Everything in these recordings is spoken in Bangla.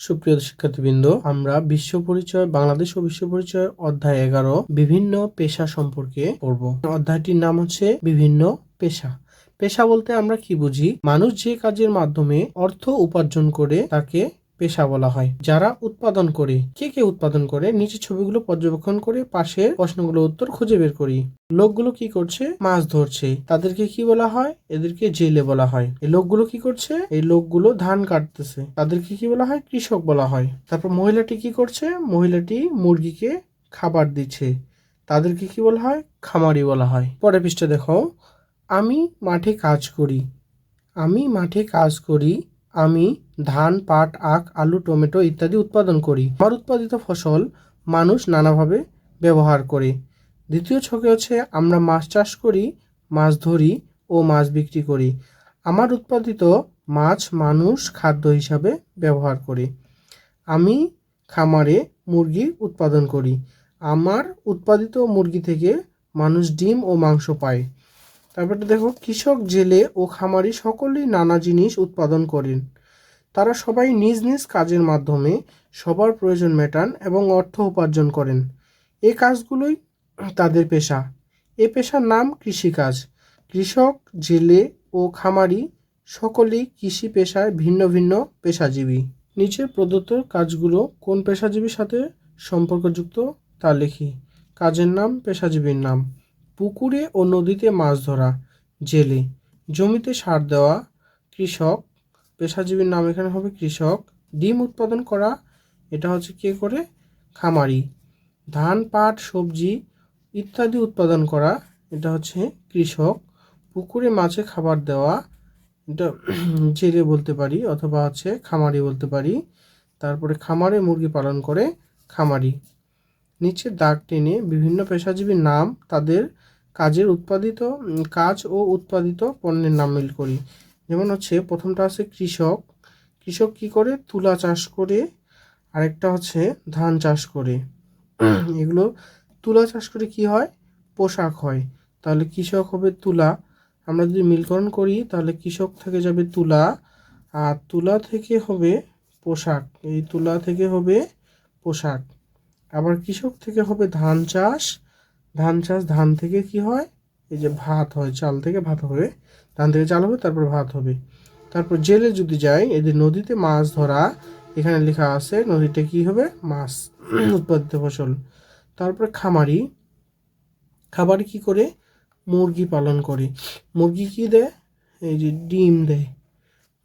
সুপ্রিয় শিক্ষার্থীবৃন্দ, আমরা বিশ্ব পরিচয় বাংলাদেশ ও বিশ্ব পরিচয় অধ্যায় 11 বিভিন্ন পেশা সম্পর্কে পড়ব। অধ্যায়টির নাম হচ্ছে বিভিন্ন পেশা। পেশা বলতে আমরা কি বুঝি? মানুষ যে কাজের মাধ্যমে অর্থ উপার্জন করে তাকে পেশা বলা হয়। যারা উৎপাদন করে, কে উৎপাদন করে, নিচের ছবিগুলো পর্যবেক্ষণ করে পাশের প্রশ্নগুলোর উত্তর খুঁজে বের করি। লোকগুলো কি করছে? মাছ ধরছে। তাদেরকে কি বলা হয়? এদেরকে জেলে বলা হয়। এই লোকগুলো কি করছে? এই লোকগুলো ধান কাটতেছে। তাদেরকে কি বলা হয়? কৃষক বলা হয়। তারপর মহিলাটি কি করছে? মহিলাটি মুরগিকে খাবার দিচ্ছে। তাদেরকে কি বলা হয়? খামারি বলা হয়। পরের পৃষ্ঠা দেখো। আমি মাঠে কাজ করি। আমি মাঠে কাজ করি। আমি ধান, পাট, আখ, আলু, টমেটো ইত্যাদি উৎপাদন করি। আমার উৎপাদিত ফসল মানুষ নানাভাবে ব্যবহার করে। দ্বিতীয় ছকে হচ্ছে আমরা মাছ চাষ করি, মাছ ধরি ও মাছ বিক্রি করি। আমার উৎপাদিত মাছ মানুষ খাদ্য হিসাবে ব্যবহার করে। আমি খামারে মুরগি উৎপাদন করি। আমার উৎপাদিত মুরগি থেকে মানুষ ডিম ও মাংস পায়। তারপরে দেখো, কৃষক, জেলে ও খামারি সকলেই নানা জিনিস উৎপাদন করেন। তারা সবাই নিজ নিজ কাজের মাধ্যমে সবার প্রয়োজন মেটান এবং অর্থ উপার্জন করেন। এই কাজগুলোই তাদের পেশা। এ পেশার নাম কৃষিকাজ। কৃষক, জেলে ও খামারি সকলেই কৃষি পেশায় ভিন্ন ভিন্ন পেশাজীবী। নিচে প্রদত্ত কাজগুলো কোন পেশাজীবীর সাথে সম্পর্কযুক্ত তা লিখি। কাজের নাম, পেশাজীবীর নাম। পুকুরে ও নদীতে মাছ ধরা, জেলে। জমিতে সার দেওয়া, কৃষক। পেশাজীবীর নাম এখানে হবে কৃষক। ডিম উৎপাদন করা, এটা হচ্ছে কে করে? খামারি। ধান, পাট, সবজি ইত্যাদি উৎপাদন করা, এটা হচ্ছে কৃষক। পুকুরে মাছে খাবার দেওয়া, এটা জেলে বলতে পারি অথবা হচ্ছে খামারি বলতে পারি। তারপরে খামারে মুরগি পালন করে খামারি। নিচে দাগ টেনে বিভিন্ন পেশাজীবীর নাম, তাদের কাজের উৎপাদিত কাজ ও উৎপাদিত পণ্যের নাম মিল করি। যেমন হচ্ছে প্রথমটা আছে কৃষক। কৃষক কি করে? তুলা চাষ করে। আরেকটা হচ্ছে ধান চাষ করে। এগুলো তুলা চাষ করে কি হয়? পোশাক হয়। তাহলে কৃষক হবে তুলা। আমরা যদি মিলকরণ করি তাহলে কৃষক থেকে যাবে তুলা, আর তুলা থেকে হবে পোশাক। এই তুলা থেকে হবে পোশাক। আবার কৃষক থেকে হবে ধান চাষ। ধান চাষ, ধান থেকে কি হয়? এই যে ভাত হয়, চাল থেকে ভাত হবে। ধান থেকে চাল হবে, তারপর ভাত হবে। তারপর জেলে যদি যাই, এদের নদীতে মাছ ধরা, এখানে লেখা আছে নদীতে কি হবে? মাছ উৎপাদিত ফসল। তারপরে খামারি। খামারি কি করে? মুরগি পালন করে। মুরগি কি দেয়? এই যে ডিম দেয়।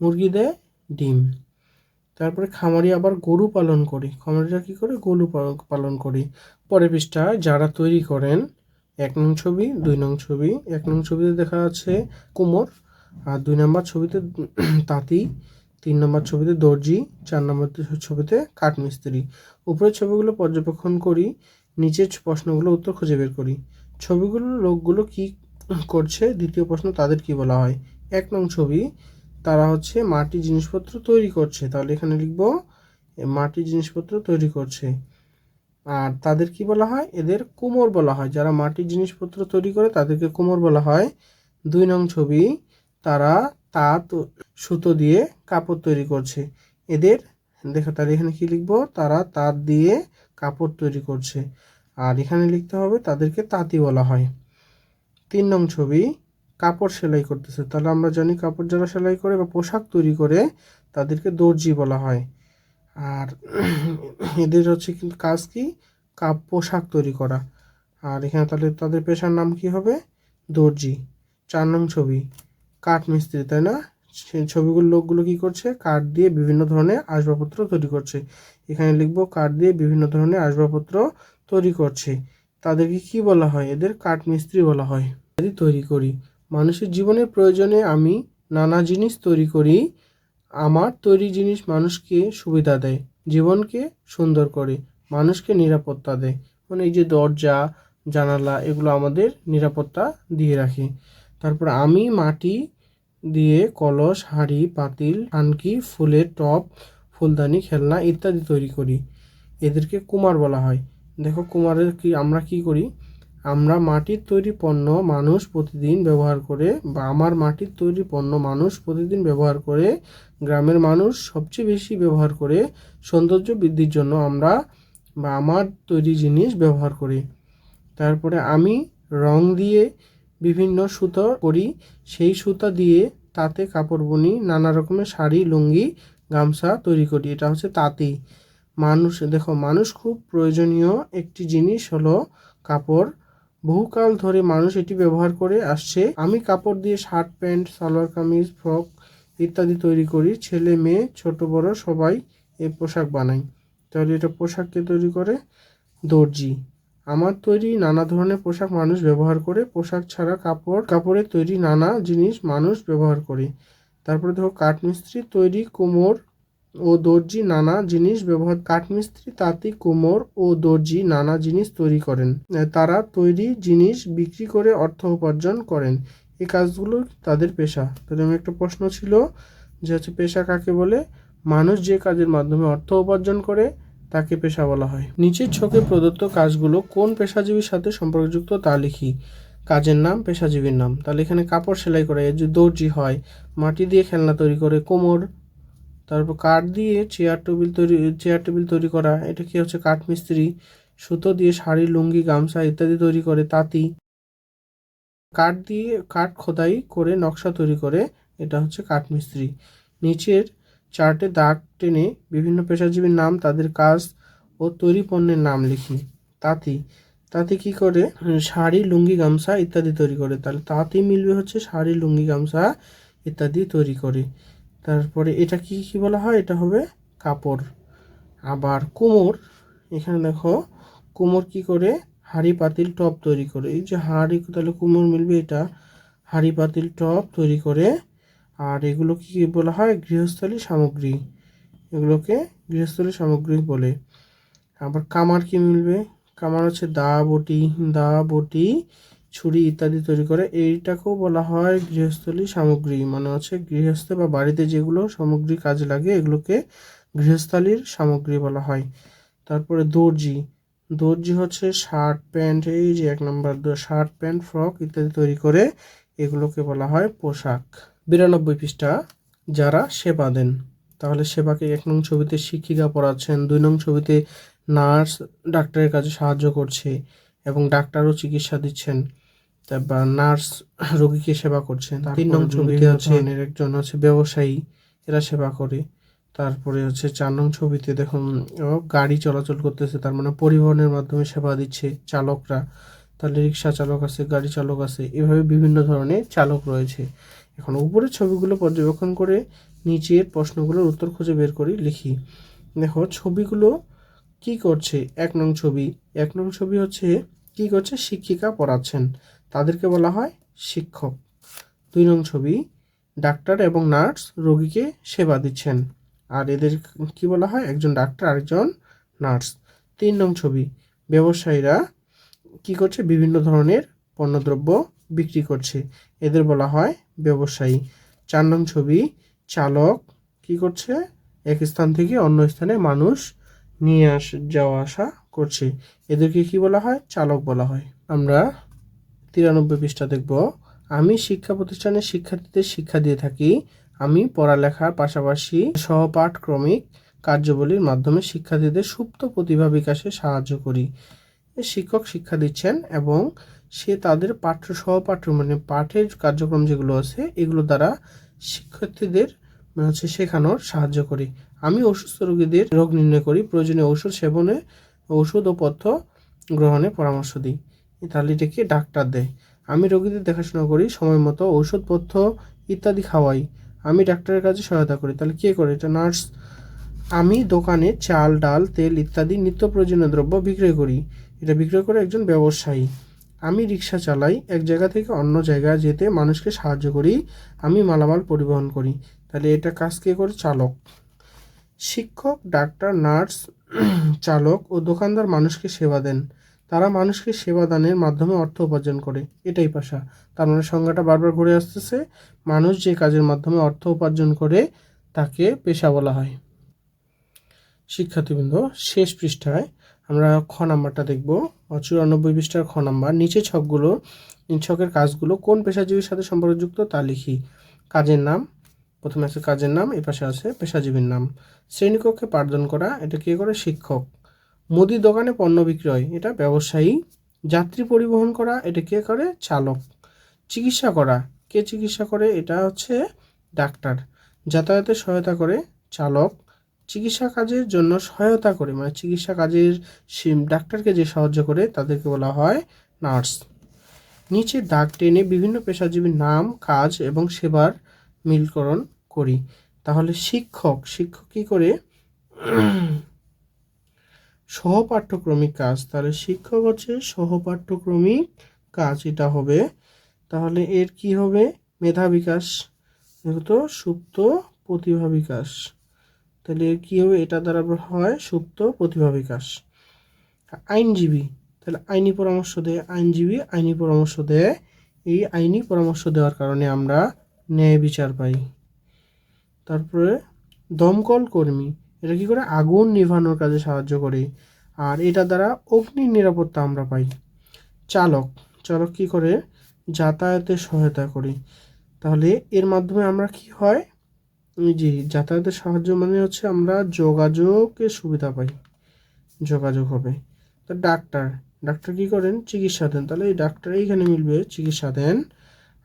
মুরগি দেয় ডিম। তারপরে খামারি আবার গরু পালন করে। খামারিরা কি করে? গরু পালন করে। পরের পৃষ্ঠা যারা তৈরি করেন, 1 নং ছবি, 2 নং ছবি। 1 নং ছবিতে দেখা যাচ্ছে কুমোর, আর 2 নম্বর ছবিতে তাঁতি, 3 নম্বর ছবিতে দর্জি, 4 নম্বর ছবিতে কাঠমিস্ত্রি। উপরের ছবিগুলো পর্যবেক্ষণ করি, নিচের প্রশ্নগুলো উত্তর খুঁজে বের করি। ছবিগুলো লোকগুলো কি করছে? দ্বিতীয় প্রশ্ন, তাদের কি বলা হয়? 1 নং ছবি, তারা হচ্ছে মাটির জিনিসপত্র তৈরি করছে। তাহলে এখানে লিখব মাটির জিনিসপত্র তৈরি করছে। আর তাদের কি বলা হয়? এদের কুমোর বলা হয়। যারা মাটির জিনিসপত্র তৈরি করে তাদেরকে কুমোর বলা হয়। 2 নং ছবি, তারা তাঁত সুতো দিয়ে কাপড় তৈরি করছে। এদের দেখো, তাহলে এখানে কি লিখব? তারা তাঁত দিয়ে কাপড় তৈরি করছে। আর এখানে লিখতে হবে তাদেরকে তাঁতি বলা হয়। 3 নং ছবি, কাপড় সেলাই করতেছে। তাহলে আমরা জানি কাপড় যারা সেলাই করে বা পোশাক তৈরি করে তাদেরকে দর্জি বলা হয়। আর এদের হচ্ছে কিন্তু কাজ কি? পোশাক তৈরি করা। আর এখানে তাহলে তাদের পেশার নাম কি হবে? দর্জি। 4 নং ছবি, কাঠ মিস্ত্রি, তাই না? সেই ছবিগুলো লোকগুলো কি করছে? কাঠ দিয়ে বিভিন্ন ধরনের আসবাবপত্র তৈরি করছে। এখানে লিখব কাঠ দিয়ে বিভিন্ন ধরনের আসবাবপত্র তৈরি করছে। তাদেরকে কি বলা হয়? এদের কাঠ মিস্ত্রি বলা হয়। তৈরি করি। মানুষের জীবনের প্রয়োজনে আমি নানা জিনিস তৈরি করি। আমার তৈরি জিনিস মানুষকে সুবিধা দেয়, জীবনকে সুন্দর করে, মানুষকে নিরাপত্তা দেয়। মানে এই যে দরজা, জানালা, এগুলো আমাদের নিরাপত্তা দিয়ে রাখে। তারপর আমি মাটি দিয়ে কলস, হাঁড়ি, পাতিল, আনকি ফুলের টব, ফুলদানি, খেলনা ইত্যাদি তৈরি করি। এদেরকে কুমার বলা হয়। দেখো কুমারের কি আমরা কি করি? আমরা মাটির তৈরি পণ্য মানুষ প্রতিদিন ব্যবহার করে, বা আমার মাটির তৈরি পণ্য মানুষ প্রতিদিন ব্যবহার করে, গ্রামের মানুষ সবচেয়ে বেশি ব্যবহার করে সৌন্দর্য বৃদ্ধির জন্য আমরা বা আমার তৈরি জিনিস ব্যবহার করি। তারপরে আমি রং দিয়ে বিভিন্ন সুতো করি, সেই সুতা দিয়ে তাতে কাপড় বুনি, নানা রকমের শাড়ি, লুঙ্গি, গামছা তৈরি করি। এটা হচ্ছে তাঁতি। মানুষ, দেখো, মানুষ খুব প্রয়োজনীয় একটি জিনিস হলো কাপড়। বহুকাল ধরে মানুষ এটি ব্যবহার করে আসছে। আমি কাপড় দিয়ে shirt, pant, salwar kameez, frock ইত্যাদি তৈরি করি। ছেলে মেয়ে ছোট বড় সবাই এই পোশাক বানায়। তাহলে এটা পোশাককে তৈরি করে দর্জি। আমার তৈরি নানা ধরনের পোশাক মানুষ ব্যবহার করে। পোশাক ছাড়া কাপড়ের তৈরি নানা জিনিস মানুষ ব্যবহার করে। তারপরে দেখো, কাঠমিস্ত্রি তৈরি কুমোর ও দর্জি নানা জিনিস ব্যবহার। কাঠমিস্ত্রি, তাঁতি, কুমোর ও দর্জি নানা জিনিস তৈরি করেন। তারা তৈরি জিনিস বিক্রি করে অর্থ উপার্জন করেন। এই কাজগুলো তাদের পেশা। তাহলে একটা প্রশ্ন ছিল যে হচ্ছে পেশা কাকে বলে? মানুষ যে কাজের মাধ্যমে অর্থ উপার্জন করে তাকে পেশা বলা হয়। নিচের ছকে প্রদত্ত কাজগুলো কোন পেশাজীবীর সাথে সম্পর্কযুক্ত তা লিখি। কাজের নাম, পেশাজীবীর নাম। তাহলে এখানে কাপড় সেলাই করে যে দর্জি হয়, মাটি দিয়ে খেলনা তৈরি করে কুমোর, তারপর কাঠ দিয়ে চেয়ার টেবিল তৈরি করা, এটা কি হচ্ছে কাঠমিস্ত্রি। সুতো দিয়ে শাড়ি, লুঙ্গি, গামছা ইত্যাদি তৈরি করে তাঁতি। কাঠ খোদাই করে নকশা তৈরি করে, এটা হচ্ছে কাঠমিস্ত্রি। নিচের চার্টে দাগ টেনে বিভিন্ন পেশাজীবীর নাম, তাদের কাজ ও তৈরি পণ্যের নাম লিখি। তাঁতি কি করে? শাড়ি, লুঙ্গি, গামছা ইত্যাদি তৈরি করে। তাহলে তাঁতি মিলবে হচ্ছে শাড়ি, লুঙ্গি, গামছা ইত্যাদি তৈরি করে। তারপরে এটা কি বলা হয়? এটা হবে কাপড়। আবার কুমোর, এখানে দেখো কুমোর কি করে? হাঁড়ি, পাতিল, টব তৈরি করে। এই যে হাঁড়ি, তাহলে কুমোর মিলবে এটা হাঁড়ি, পাতিল, টব তৈরি করে। আর এগুলো কি বলা হয়? গৃহস্থালী সামগ্রী। এগুলোকে গৃহস্থালী সামগ্রী বলে। আবার কামার কি মিলবে? কামার হচ্ছে দা, বটি, ছুরি ইত্যাদি তৈরি করে। এইটাকেও বলা হয় গৃহস্থলী সামগ্রী, মানে হচ্ছে গৃহস্থ বা বাড়িতে যেগুলো সামগ্রী কাজে লাগে এগুলোকে গৃহস্থালীর সামগ্রী বলা হয়। তারপরে দর্জি হচ্ছে শার্ট, প্যান্ট, এই যে 1 নম্বর, শার্ট, প্যান্ট, ফ্রক ইত্যাদি তৈরি করে, এগুলোকে বলা হয় পোশাক। 92 পৃষ্ঠা, যারা সেবা দেন। তাহলে সেবাকে 1 নং ছবিতে শিক্ষিকা পড়াচ্ছেন, 2 নং ছবিতে নার্স ডাক্তারের কাজে সাহায্য করছে এবং ডাক্তারও চিকিৎসা দিচ্ছেন, তারপর নার্স রোগীকে সেবা করছেন। 3 নং ছবিতে হচ্ছে একজন হচ্ছে ব্যবসায়ী, এরা সেবা করে। তারপরে হচ্ছে 4 নং ছবিতে দেখুন গাড়ি চলাচল করতেছে, তার মানে পরিবহনের মাধ্যমে সেবা দিচ্ছে চালকরা। তাহলে রিক্সা চালক আছে, গাড়ি চালক আছে, এভাবে বিভিন্ন ধরনের চালক রয়েছে। এখন উপরের ছবিগুলো পর্যবেক্ষণ করে নিচের প্রশ্নগুলোর উত্তর খুঁজে বের করি, লিখি। দেখো ছবিগুলো কি করছে? 1 নং ছবি হচ্ছে কি করছে? শিক্ষিকা পড়াচ্ছেন, তাদেরকে বলা হয় শিক্ষক। 2 নং ছবি, ডাক্তার এবং নার্স রোগীকে সেবা দিচ্ছেন, আর এদের কি বলা হয়? একজন ডাক্তার, আরেকজন নার্স। 3 নং ছবি, ব্যবসায়ীরা কি করছে? বিভিন্ন ধরনের পণ্যদ্রব্য বিক্রি করছে, এদের বলা হয় ব্যবসায়ী। 4 নং ছবি, চালক কি করছে? এক স্থান থেকে অন্য স্থানে মানুষ নিয়ে যাওয়া আসা করছে, এদেরকে কি বলা হয়? চালক বলা হয়। আমরা 93 পৃষ্ঠা দেখব। আমি শিক্ষা প্রতিষ্ঠানের শিক্ষার্থীদের শিক্ষা দিয়ে থাকি। আমি পড়ালেখার পাশাপাশি সহপাঠক্রমিক কার্যাবলীর মাধ্যমে শিক্ষার্থীদের সুপ্ত প্রতিভা বিকাশে সাহায্য করি। শিক্ষক শিক্ষা দিচ্ছেন এবং সে তাদের সহপাঠ্য মানে পাঠের কার্যক্রম যেগুলো আছে এগুলো দ্বারা শিক্ষার্থীদের শেখানোর সাহায্য করি। আমি অসুস্থ রোগীদের রোগ নির্ণয় করি, প্রয়োজনীয় ঔষধ ও পথ্য গ্রহণে পরামর্শ দিই। তাহলে এটাকে ডাক্তার দেয়। আমি রোগীদের দেখাশোনা করি, সময় মতো ঔষধপত্র ইত্যাদি খাওয়াই। আমি ডাক্তারের কাছে সহায়তা করি। তাহলে কে করে? এটা নার্স। আমি দোকানে চাল, ডাল, তেল ইত্যাদি নিত্য প্রয়োজনীয় দ্রব্য বিক্রয় করি। এটা বিক্রয় করে একজন ব্যবসায়ী। আমি রিক্সা চালাই, এক জায়গা থেকে অন্য জায়গায় যেতে মানুষকে সাহায্য করি। আমি মালামাল পরিবহন করি। তাহলে এটা কাজ কে করে? চালক। শিক্ষক, ডাক্তার, নার্স, চালক ও দোকানদার মানুষকে সেবা দেন। তারা মানুষকে সেবা দানের মাধ্যমে অর্থ উপার্জন করে, এটাই পেশা। তার মানে সংজ্ঞাটা বারবার ঘুরে আসতেছে, মানুষ যে কাজের মাধ্যমে অর্থ উপার্জন করে তাকে পেশা বলা হয়। শিক্ষার্থীবৃন্দ, শেষ পৃষ্ঠায় আমরা খ নাম্বারটা দেখব। 94 পৃষ্ঠার খ নাম্বার। নিচে ছকগুলো, ছকের কাজগুলো কোন পেশাজীবীর সাথে সম্পর্কযুক্ত তা লিখি। কাজের নাম, প্রথমে আছে কাজের নাম, এ পাশে আছে পেশাজীবীর নাম। শ্রেণীকক্ষে পাঠদান করা, এটা কে করে? শিক্ষক। মুদি দোকানে পণ্য বিক্রয়, এটা ব্যবসায়ী। যাত্রী পরিবহন করা, এটা কে করে? চালক। চিকিৎসা করা, কে চিকিৎসা করে? এটা হচ্ছে ডাক্তার। যাতায়াতে সহায়তা করে, চালক। চিকিৎসা কাজের জন্য সহায়তা করে, মানে চিকিৎসা কাজের ডাক্তারকে যে সাহায্য করে তাদেরকে বলা হয় নার্স। নিচে দাগ টেনে বিভিন্ন পেশাজীবীর নাম, কাজ এবং সেবার মিলকরণ করি। তাহলে শিক্ষক, শিক্ষক কি করে? সহপাঠ্যক্রমিক কাজ। তাহলে শিক্ষক হচ্ছে সহপাঠ্যক্রমিক কাজ, এটা হবে। তাহলে এর কি হবে? মেধা বিকাশ, তো সুপ্ত প্রতিভা বিকাশ। তাহলে এর কি হবে? এটা দ্বারা হয় সুপ্ত প্রতিভা বিকাশ। আইনজীবী, তাহলে আইনি পরামর্শ দেয়, আইনজীবী আইনি পরামর্শ দেয়। এই আইনি পরামর্শ দেওয়ার কারণে আমরা ন্যায় বিচার পাই। তারপরে দমকল কর্মী, এটা কি করে? আগুন নিভানোর কাজে সাহায্য করে, আর এটা দ্বারা অগ্নি নিরাপত্তা আমরা পাই। চালক, চালক কি করে? যাতায়াতে সহায়তা করে। তাহলে এর মাধ্যমে আমরা কি হয়? জি, যাতায়াতের সাহায্য মানে হচ্ছে আমরা যোগাযোগের সুবিধা পাই, যোগাযোগ হবে। তো ডাক্তার, ডাক্তার কি করেন? চিকিৎসা দেন। তাহলে এই ডাক্তার এইখানে মিলবে চিকিৎসা দেন,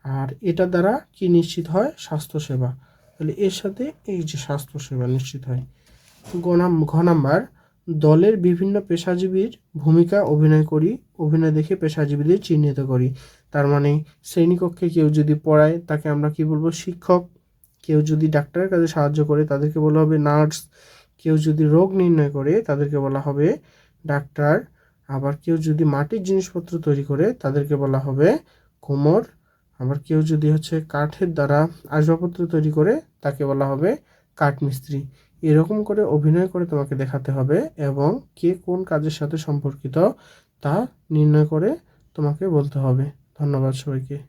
আর এটা দ্বারা কি নিশ্চিত হয়? স্বাস্থ্যসেবা। তাহলে এর সাথে এই যে স্বাস্থ্যসেবা নিশ্চিত হয়। ঘ নাম্বার, দলের বিভিন্ন পেশাজীবীর ভূমিকা অভিনয় করি, অভিনয় দেখে পেশাজীবীদের চিহ্নিত করি। তার মানে শ্রেণীকক্ষে কেউ যদি পড়ায় তাকে আমরা কি বলবো? শিক্ষক। কেউ যদি ডাক্তারের কাজে সাহায্য করে তাদেরকে বলা হবে নার্স। কেউ যদি রোগ নির্ণয় করে তাদেরকে বলা হবে ডাক্তার। আবার কেউ যদি মাটির জিনিসপত্র তৈরি করে তাদেরকে বলা হবে কুমোর। আবার কেউ যদি হচ্ছে কাঠের দ্বারা আসবাবপত্র তৈরি করে তাকে বলা হবে কাঠমিস্ত্রি। এরকম করে অভিনয় করে তোমাকে দেখাতে হবে এবং কে কোন কাজের সাথে সম্পর্কিত তা নির্ণয় করে তোমাকে বলতে হবে। ধন্যবাদ সবাইকে।